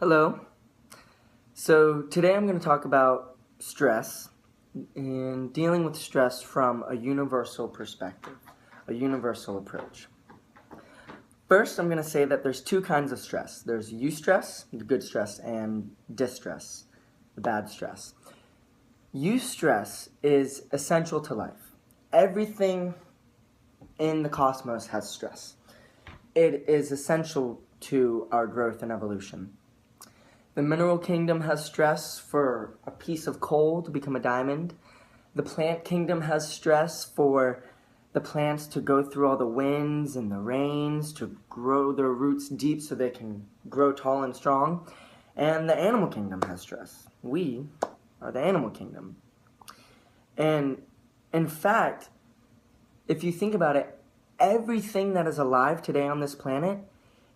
Hello. So today I'm going to talk about stress and dealing with stress from a universal perspective, a universal approach. First, I'm going to say that there's two kinds of stress. There's eustress, the good stress, and distress, the bad stress. Eustress is essential to life. Everything in the cosmos has stress. It is essential to our growth and evolution. The mineral kingdom has stress for a piece of coal to become a diamond. The plant kingdom has stress for the plants to go through all the winds and the rains to grow their roots deep so they can grow tall and strong. And the animal kingdom has stress. We are the animal kingdom. And in fact, if you think about it, everything that is alive today on this planet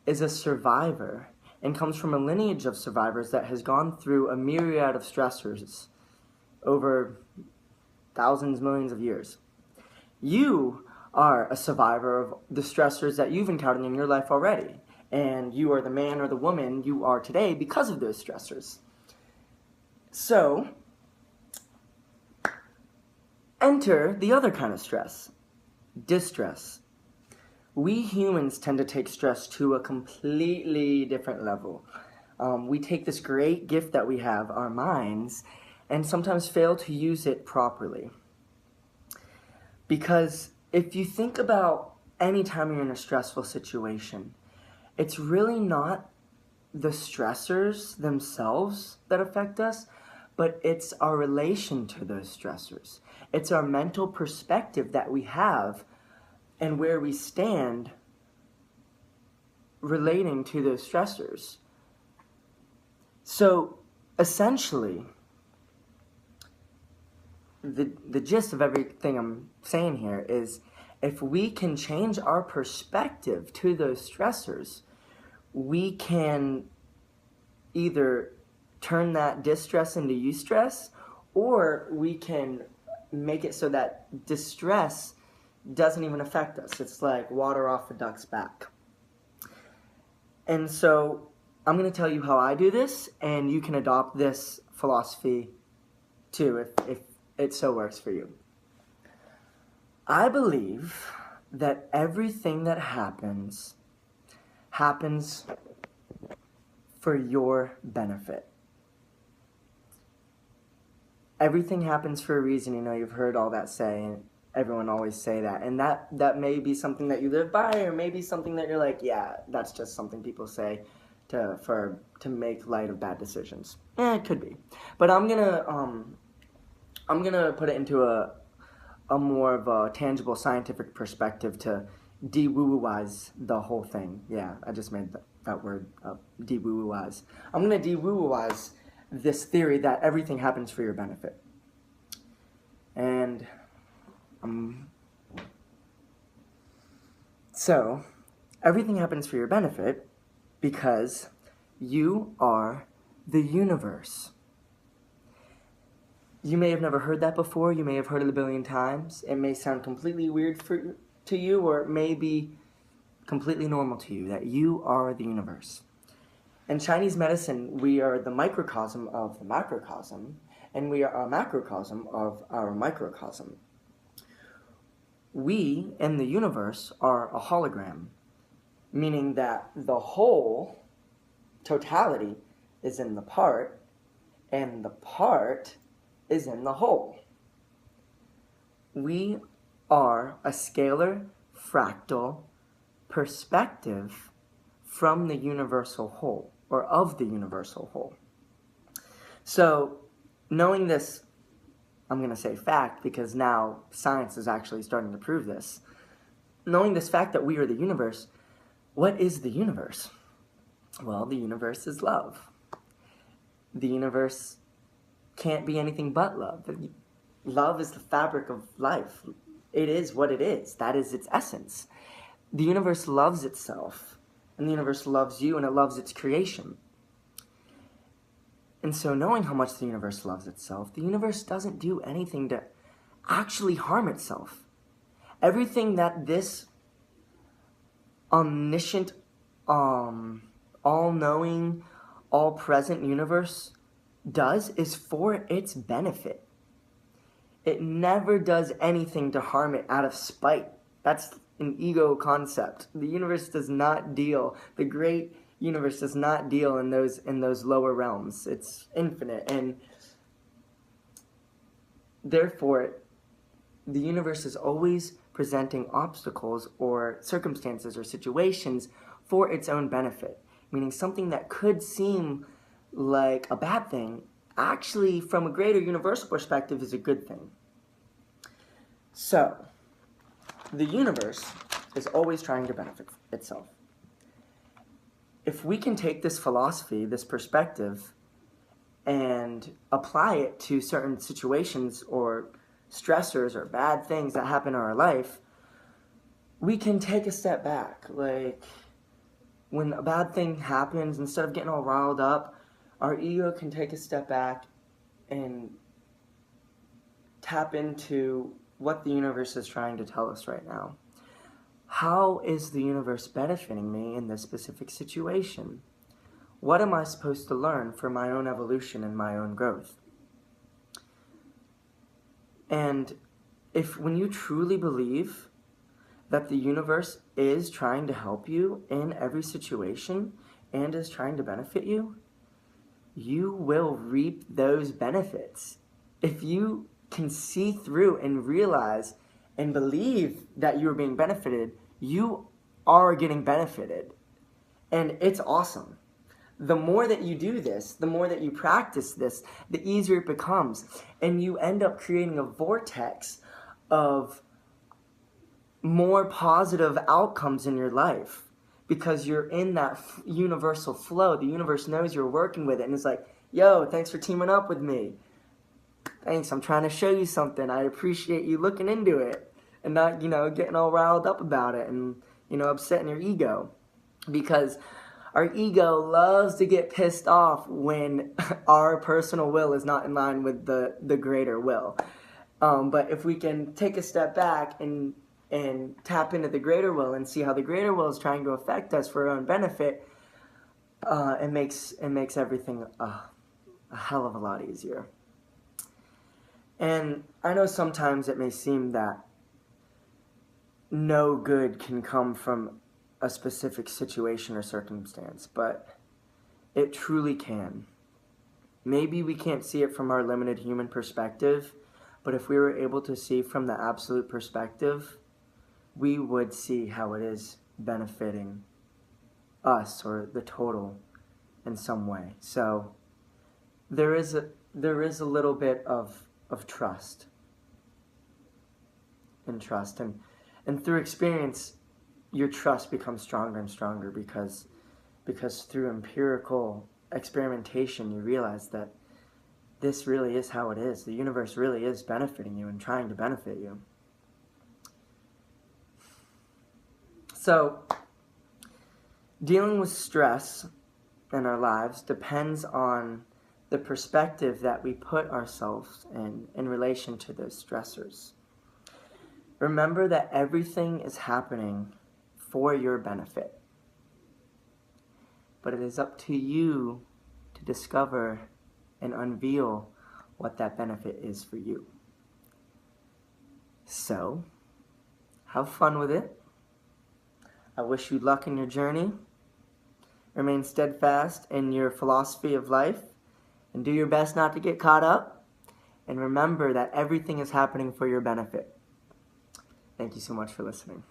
is a survivor and comes from a lineage of survivors that has gone through a myriad of stressors over thousands, millions of years. You are a survivor of the stressors that you've encountered in your life already, and you are the man or the woman you are today because of those stressors. So, enter the other kind of stress, distress. We humans tend to take stress to a completely different level. We take this great gift that we have, our minds, and sometimes fail to use it properly. Because if you think about any time you're in a stressful situation, it's really not the stressors themselves that affect us, but it's our relation to those stressors. It's our mental perspective that we have and where we stand relating to those stressors. So, essentially, the gist of everything I'm saying here is if we can change our perspective to those stressors, we can either turn that distress into eustress, or we can make it so that distress doesn't even affect us. It's like water off a duck's back. And so I'm going to tell you how I do this, and you can adopt this philosophy too if it so works for you. I believe that everything that happens for your benefit. Everything happens for a reason. You know, you've heard all that saying. Everyone always say that, and that may be something that you live by, or maybe something that you're like, yeah, that's just something people say to make light of bad decisions. It could be, but I'm gonna put it into a more of a tangible scientific perspective to de-woo-woo-wise the whole thing. Yeah, I just made that word up, de-woo-woo-wise. I'm gonna de-woo-woo-wise this theory that everything happens for your benefit, and so, everything happens for your benefit because you are the universe. You may have never heard that before. You may have heard it a billion times. It may sound completely weird to you, or it may be completely normal to you, that you are the universe. In Chinese medicine, we are the microcosm of the macrocosm, and we are a macrocosm of our microcosm. We, in the universe, are a hologram, meaning that the whole, totality, is in the part, and the part is in the whole. We are a scalar, fractal perspective from the universal whole, or of the universal whole. So, knowing this, I'm going to say fact because now science is actually starting to prove this. Knowing this fact that we are the universe, what is the universe? Well, the universe is love. The universe can't be anything but love. Love is the fabric of life. It is what it is. That is its essence. The universe loves itself, and the universe loves you, and it loves its creation. And so knowing how much the universe loves itself, the universe doesn't do anything to actually harm itself. Everything that this omniscient, all-knowing, all-present universe does is for its benefit. It never does anything to harm it out of spite. That's an ego concept. The universe does not deal, the great universe does not deal in those lower realms. It's infinite, and therefore the universe is always presenting obstacles or circumstances or situations for its own benefit, meaning something that could seem like a bad thing actually from a greater universal perspective is a good thing. So the universe is always trying to benefit itself. If we can take this philosophy, this perspective, and apply it to certain situations or stressors or bad things that happen in our life, we can take a step back. Like, when a bad thing happens, instead of getting all riled up, our ego can take a step back and tap into what the universe is trying to tell us right now. How is the universe benefiting me in this specific situation? What am I supposed to learn for my own evolution and my own growth? And when you truly believe that the universe is trying to help you in every situation and is trying to benefit you, you will reap those benefits. If you can see through and realize and believe that you are being benefited, you are getting benefited. And it's awesome. The more that you do this, the more that you practice this, the easier it becomes. And you end up creating a vortex of more positive outcomes in your life because you're in that universal flow. The universe knows you're working with it and it's like, yo, thanks for teaming up with me. Thanks, I'm trying to show you something. I appreciate you looking into it and not, getting all riled up about it and, upsetting your ego. Because our ego loves to get pissed off when our personal will is not in line with the greater will. But if we can take a step back and tap into the greater will and see how the greater will is trying to affect us for our own benefit, it makes everything a hell of a lot easier. And I know sometimes it may seem that no good can come from a specific situation or circumstance, but it truly can. Maybe we can't see it from our limited human perspective, but if we were able to see from the absolute perspective, we would see how it is benefiting us or the total in some way. So there is a little bit of trust and through experience your trust becomes stronger and stronger because through empirical experimentation you realize that this really is how it is. The universe really is benefiting you and trying to benefit you. So dealing with stress in our lives depends on the perspective that we put ourselves in relation to those stressors. Remember that everything is happening for your benefit. But it is up to you to discover and unveil what that benefit is for you. So, have fun with it. I wish you luck in your journey. Remain steadfast in your philosophy of life. And do your best not to get caught up. And remember that everything is happening for your benefit. Thank you so much for listening.